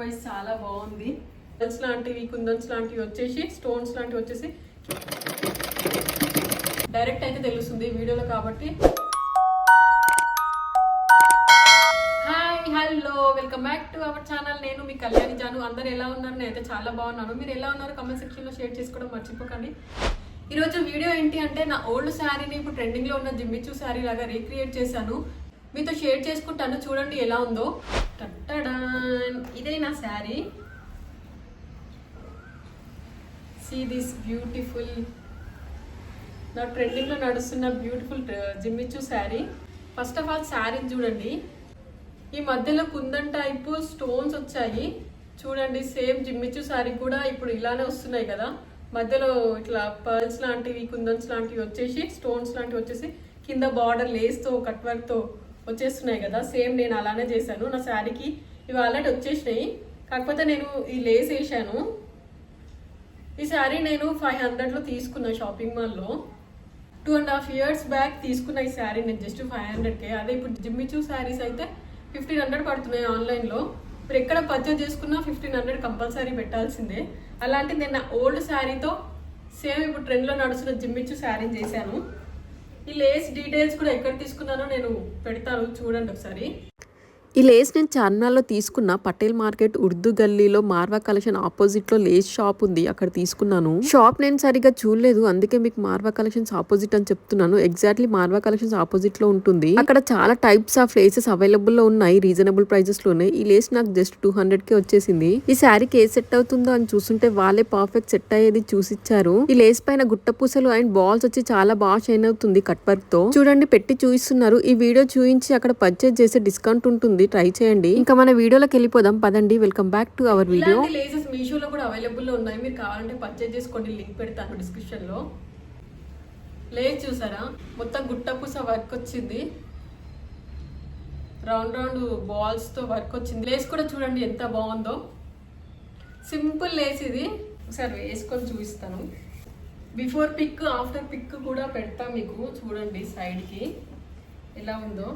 చాలా బాగుంది. కుందన్స్ లాంటివి వచ్చేసి స్టోన్స్ లాంటివి వచ్చేసి డైరెక్ట్ అయితే తెలుస్తుంది వీడియోలో కాబట్టి. Hi hello welcome back to our channel. నేను మీ కళ్యాణి జాను. అందరు ఎలా ఉన్నారు? నేనైతే చాలా బాగున్నాను. మీరు ఎలా ఉన్నారు? కామెంట్ సెక్షన్లో షేర్ చేసుకోవడం మర్చిపోకండి. ఈరోజు వీడియో ఏంటి అంటే, నా ఓల్డ్ శారీని ఇప్పుడు ట్రెండింగ్లో ఉన్న జిమ్మిచూ శారీ లాగా రీక్రియేట్ చేశాను. మీతో షేర్ చేసుకుంటాను, చూడండి ఎలా ఉందో. ఇదే నా శారీ. సీ దిస్ బ్యూటిఫుల్, నా ట్రెండింగ్లో నడుస్తున్న beautiful Jimmy Choo sari. First of all sari చూడండి. ఈ మధ్యలో కుందన్ టైపు స్టోన్స్ వచ్చాయి చూడండి. సేమ్ జిమ్మిచూ శారీ కూడా ఇప్పుడు ఇలానే వస్తున్నాయి కదా. మధ్యలో ఇట్లా పర్ల్స్ లాంటివి కుందన్స్ లాంటివి వచ్చేసి స్టోన్స్ లాంటివి వచ్చేసి కింద బార్డర్ లేస్తో కట్ వర్క్తో వచ్చేస్తున్నాయి కదా. సేమ్ నేను అలానే చేశాను. నా శారీకి ఇవి ఆల్రెడీ వచ్చేసినాయి, కాకపోతే నేను ఈ లేస్ వేసాను. ఈ శారీ నేను 500లో తీసుకున్నా షాపింగ్ మాల్లో. 2.5 years బ్యాక్ తీసుకున్న ఈ శారీ నేను జస్ట్ 500కే. అదే ఇప్పుడు జిమ్మిచూ శారీస్ అయితే 1500 పడుతున్నాయి ఆన్లైన్లో. మీరు ఎక్కడ పర్చేజ్ చేసుకున్నా 1500 కంపల్సరీ పెట్టాల్సిందే. అలాంటి నేను నా ఓల్డ్ శారీతో సేమ్ ఇప్పుడు ట్రెండ్లో నడుస్తున్న జిమ్మిచూ శారీని చేశాను. ఈ లేస్ డీటెయిల్స్ కూడా ఎక్కడ తీసుకున్నానో నేను పెడతాను, చూడండి ఒకసారి. ఈ లేస్ నేను చార్మినార్లో తీసుకున్న. పటేల్ మార్కెట్ ఉర్దూ గల్లీలో మార్వా కలెక్షన్ ఆపోజిట్ లో లేస్ షాప్ ఉంది, అక్కడ తీసుకున్నాను. షాప్ నేను సరిగ్గా చూడలేదు, అందుకే మీకు మార్వా కలెక్షన్స్ ఆపోజిట్ అని చెప్తున్నాను. ఎగ్జాక్ట్లీ మార్వా కలెక్షన్స్ ఆపోజిట్ లో ఉంటుంది. అక్కడ చాలా టైప్స్ ఆఫ్ లేసెస్ అవైలబుల్ లో ఉన్నాయి, రీజనబుల్ ప్రైజెస్ లోనే. ఈ లేస్ నాకు జస్ట్ 200కే వచ్చేసింది. ఈ శారీకి ఏ సెట్ అవుతుందో అని చూస్తుంటే వాళ్ళే పర్ఫెక్ట్ సెట్ అయ్యేది చూసిచ్చారు. ఈ లేస్ పైన గుట్ట పూసలు అండ్ బాల్స్ వచ్చి చాలా బాగా షైన్ అవుతుంది కట్ వర్క్ తో. చూడండి పెట్టి చూపిస్తున్నారు. ఈ వీడియో చూపించి అక్కడ పర్చేజ్ చేసే డిస్కౌంట్ ఉంటుంది, ట్రై చేయండి. ఇంకా మన వీడియోలోకి వెళ్ళిపోదాం పదండి. Welcome back to our video. Laces మీషోలో కూడా అవైలబుల్ లో ఉన్నాయి, మీరు కావాలంటే పర్చేజ్ చేసుకోండి, లింక్ పెడతాను డిస్క్రిప్షన్ లో. లేస్ చూసారా, మొత్తం గుట్టపూస వర్క్ వచ్చింది, రౌండ్ రౌండ్ బాల్స్ తో వర్క్ వచ్చింది. లేస్ కూడా చూడండి ఎంత బాగుందో. సింపుల్ లేస్ ఇది. ఒకసారి వేసుకొని చూపిస్తాను. బిఫోర్ పిక్ ఆఫ్టర్ పిక్ కూడా పెడతా మీకు, చూడండి సైడ్ కి ఎలా ఉందో.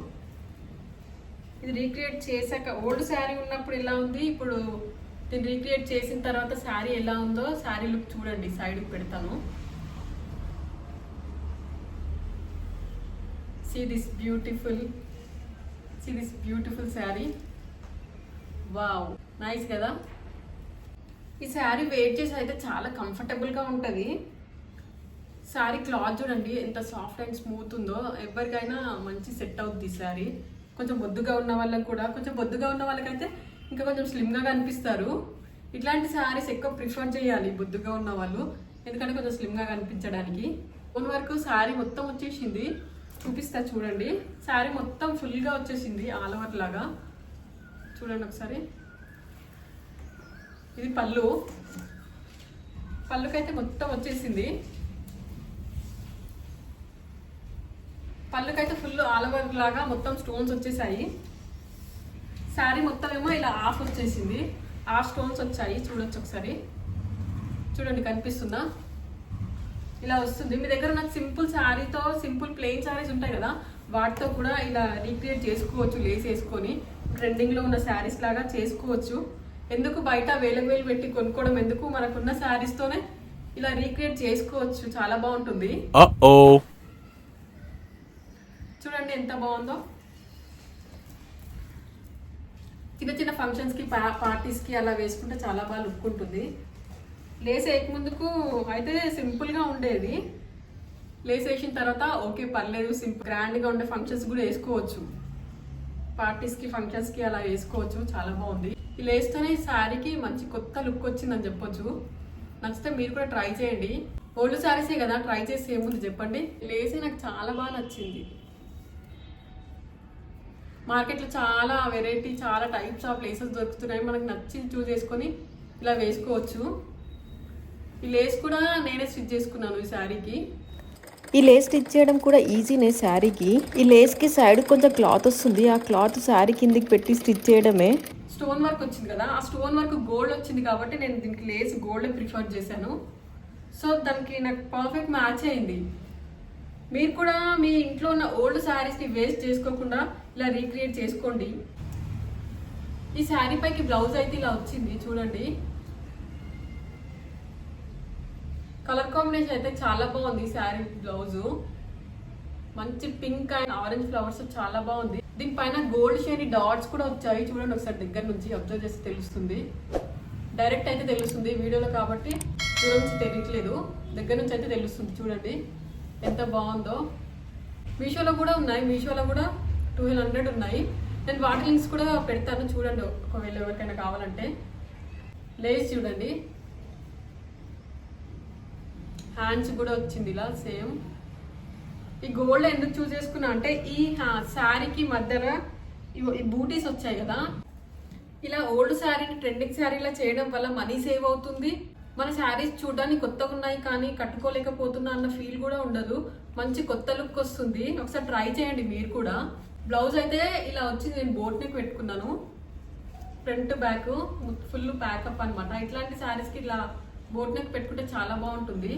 ఇది రీక్రియేట్ చేశాక ఓల్డ్ శారీ ఉన్నప్పుడు ఎలా ఉంది, ఇప్పుడు దీన్ని రీక్రియేట్ చేసిన తర్వాత శారీ ఎలా ఉందో శారీ లుక్ చూడండి. సైడ్కి పెడతాను. See this beautiful sari. Wow, nice కదా. ఈ శారీ వేర్ చేసి అయితే చాలా కంఫర్టబుల్గా ఉంటుంది. శారీ క్లాత్ చూడండి ఎంత సాఫ్ట్ అండ్ స్మూత్ ఉందో. ఎవరికైనా మంచి సెట్ అవుతుంది ఈ శారీ. కొంచెం బొద్దుగా ఉన్న వాళ్ళకి కూడా, కొంచెం బొద్దుగా ఉన్న వాళ్ళకైతే ఇంకా కొంచెం స్లిమ్గా కనిపిస్తారు. ఇట్లాంటి శారీస్ ఎక్కువ ప్రిఫర్ చేయాలి బొద్దుగా ఉన్న వాళ్ళు, ఎందుకంటే కొంచెం స్లిమ్గా కనిపించడానికి. ఓన్ వరకు శారీ మొత్తం వచ్చేసింది, చూపిస్తా చూడండి. శారీ మొత్తం ఫుల్గా వచ్చేసింది ఆల్ ఓవర్ లాగా. చూడండి ఒకసారి. ఇది పళ్ళుకైతే మొత్తం వచ్చేసింది. పళ్ళకైతే ఫుల్ ఆల్ ఓవర్ లాగా మొత్తం స్టోన్స్ వచ్చేసాయి. శారీ మొత్తం ఏమో ఇలా ఆఫ్ వచ్చేసింది, ఆఫ్ స్టోన్స్ వచ్చాయి. చూడొచ్చు ఒకసారి, చూడండి కనిపిస్తుందా, ఇలా వస్తుంది. మీ దగ్గర నాకు సింపుల్ శారీతో సింపుల్ ప్లెయిన్ శారీస్ ఉంటాయి కదా, వాటితో కూడా ఇలా రీక్రియేట్ చేసుకోవచ్చు. లేస్ వేసుకొని ట్రెండింగ్లో ఉన్న శారీస్ లాగా చేసుకోవచ్చు. ఎందుకు బయట వేలు పెట్టి కొనుక్కోవడం ఎందుకు, మనకున్న శారీస్తోనే ఇలా రీక్రియేట్ చేసుకోవచ్చు. చాలా బాగుంటుంది. చూడండి ఎంత బాగుందో. చిన్న చిన్న ఫంక్షన్స్కి పార్టీస్కి అలా వేసుకుంటే చాలా బాగా లుక్ ఉంటుంది. లేస్ వేయకముందుకు అయితే సింపుల్గా ఉండేది, లేస్ వేసిన తర్వాత ఓకే పర్లేదు, సింపుల్ గ్రాండ్గా ఉండే ఫంక్షన్స్ కూడా వేసుకోవచ్చు. పార్టీస్కి ఫంక్షన్స్కి అలా వేసుకోవచ్చు. చాలా బాగుంది. ఈ లేస్తోనే ఈ శారీకి మంచి కొత్త లుక్ వచ్చిందని చెప్పొచ్చు. నచ్చితే మీరు కూడా ట్రై చేయండి. ఓల్డ్ శారీసే కదా, ట్రై చేసి ఏముంది చెప్పండి. లేసే నాకు చాలా బాగా నచ్చింది. మార్కెట్లో చాలా వెరైటీ, చాలా టైప్స్ ఆఫ్ లేసెస్ దొరుకుతున్నాయి. మనకు నచ్చింది చూస్ చేసుకొని ఇలా వేసుకోవచ్చు. ఈ లేస్ కూడా నేనే స్టిచ్ చేసుకున్నాను ఈ శారీకి. ఈ లేస్ స్టిచ్ చేయడం కూడా ఈజీనే శారీకి. ఈ లేస్కి సైడ్ కొంచెం క్లాత్ వస్తుంది, ఆ క్లాత్ శారీ కిందికి పెట్టి స్టిచ్ చేయడమే. స్టోన్ వర్క్ వచ్చింది కదా, ఆ స్టోన్ వర్క్ గోల్డ్ వచ్చింది కాబట్టి నేను దీనికి లేస్ గోల్డ్ ప్రిఫర్ చేశాను. సో దానికి నాకు పర్ఫెక్ట్ మ్యాచ్ అయింది. మీరు కూడా మీ ఇంట్లో ఉన్న ఓల్డ్ శారీస్ని వేస్ట్ చేసుకోకుండా ఇలా రీక్రియేట్ చేసుకోండి. ఈ శారీ పైకి బ్లౌజ్ అయితే ఇలా వచ్చింది చూడండి. కలర్ కాంబినేషన్ అయితే చాలా బాగుంది. శారీ బ్లౌజ్ మంచి పింక్ అండ్ ఆరెంజ్ ఫ్లవర్స్ చాలా బాగుంది. దీనిపైన గోల్డ్ షేరీ డాట్స్ కూడా వచ్చాయి చూడండి. ఒకసారి దగ్గర నుంచి అబ్జర్వ్ చేస్తే తెలుస్తుంది. డైరెక్ట్ అయితే తెలుస్తుంది వీడియోలో కాబట్టి దూరం నుంచి తెలియట్లేదు, దగ్గర నుంచి అయితే తెలుస్తుంది. చూడండి ఎంత బాగుందో. మీషోలో కూడా ఉన్నాయి, మీషోలో కూడా 1200 ఉన్నాయి. నేను వాటి లింక్స్ కూడా పెడతాను చూడండి ఒకవేళ ఎవరికైనా కావాలంటే. లేస్ చూడండి, హ్యాండ్స్ కూడా వచ్చింది ఇలా సేమ్. ఈ గోల్డ్ ఎందుకు చూస్ చేసుకున్నా అంటే ఈ శారీకి మధ్యన ఈ బూటీస్ వచ్చాయి కదా, ఇలా ఓల్డ్ శారీని ట్రెండింగ్ శారీలా చేయడం వల్ల మనీ సేవ్ అవుతుంది. మన శారీస్ చూడడానికి కొత్తగా ఉన్నాయి కానీ కట్టుకోలేకపోతున్నా అన్న ఫీల్ కూడా ఉండదు. మంచి కొత్త లుక్ వస్తుంది. ఒకసారి ట్రై చేయండి మీరు కూడా. బ్లౌజ్ అయితే ఇలా వచ్చింది. నేను బోట్ నెక్ పెట్టుకున్నాను, ఫ్రంట్ బ్యాక్ ఫుల్ ప్యాకప్ అనమాట. ఇట్లాంటి శారీస్కి ఇలా బోట్ నెక్ పెట్టుకుంటే చాలా బాగుంటుంది.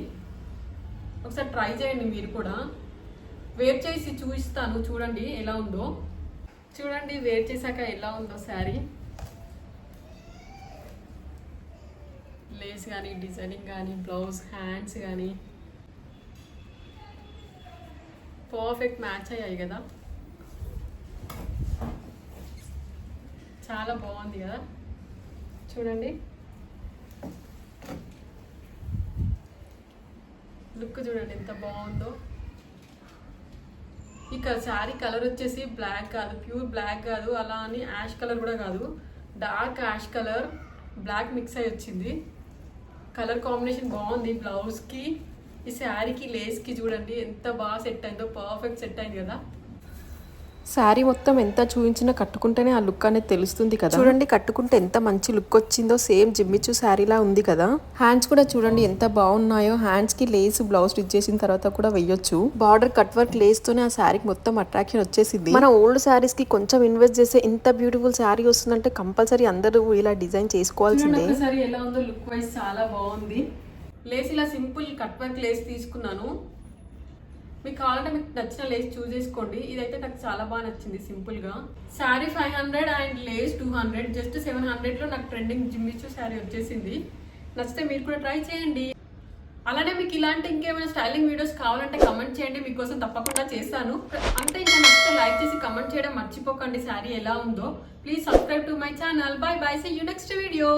ఒకసారి ట్రై చేయండి మీరు కూడా. వేర్ చేసి చూపిస్తాను చూడండి ఎలా ఉందో. చూడండి వేర్ చేశాక ఎలా ఉందో శారీ. లేస్ కానీ డిజైనింగ్ కానీ బ్లౌజ్ హ్యాండ్స్ కానీ పర్ఫెక్ట్ మ్యాచ్ అయ్యాయి కదా, చాలా బాగుంది కదా. చూడండి లుక్ చూడండి ఎంత బాగుందో. ఇక శారీ కలర్ వచ్చేసి బ్లాక్ కాదు, ప్యూర్ బ్లాక్ కాదు, అలా అని యాష్ కలర్ కూడా కాదు, dark ash colour black mix అయి వచ్చింది. కలర్ కాంబినేషన్ బాగుంది. బ్లౌజ్కి ఈ శారీకి లేస్కి చూడండి ఎంత బాగా సెట్ అయిందో, పర్ఫెక్ట్ సెట్ అయింది కదా. శారీ మొత్తం ఎంత చూపించినా కట్టుకుంటేనే ఆ లుక్ అనేది తెలుస్తుంది కదా. చూడండి కట్టుకుంటే ఎంత మంచి లుక్ వచ్చిందో, సేమ్ జిమ్మిచు శారీలా ఉంది కదా. హ్యాండ్స్ కూడా చూడండి ఎంత బాగున్నాయో. హ్యాండ్స్ కి లేస్ బ్లౌజ్ స్టిచ్ చేసిన తర్వాత కూడా వేయొచ్చు. బార్డర్ కట్ వర్క్ లేస్ తోనే ఆ శారీకి మొత్తం అట్రాక్షన్ వచ్చేసింది. మన ఓల్డ్ శారీస్ కి కొంచెం ఇన్వెస్ట్ చేస్తే ఇంత బ్యూటిఫుల్ శారీ వస్తుందంటే కంపల్సరీ అందరూ ఇలా డిజైన్ చేసుకోవాల్సిందే. ఒకసారి ఎలా ఉందో లుక్ వైజ్ చాలా బాగుంది. లేస్ ఇలా సింపుల్ కట్ వర్క్ లేస్ తీసుకున్నాను. మీకు కావాలంటే మీకు నచ్చిన లేస్ చూస్ చేసుకోండి. ఇదైతే నాకు చాలా బాగా నచ్చింది సింపుల్ గా. శారీ 500 అండ్ లేస్ 200, జస్ట్ 700 లో నాకు ట్రెండింగ్ జిమ్మిచు శారీ వచ్చేసింది. నచ్చితే మీరు కూడా ట్రై చేయండి. అలానే మీకు ఇలాంటి ఇంకేమైనా స్టైలింగ్ వీడియోస్ కావాలంటే కమెంట్ చేయండి, మీకోసం తప్పకుండా చేస్తాను. అంటే ఇంకా నచ్చితే లైక్ చేసి కమెంట్ చేయడం మర్చిపోకండి. శారీ ఎలా ఉందో. Please subscribe to my channel. Bye bye, see you next video.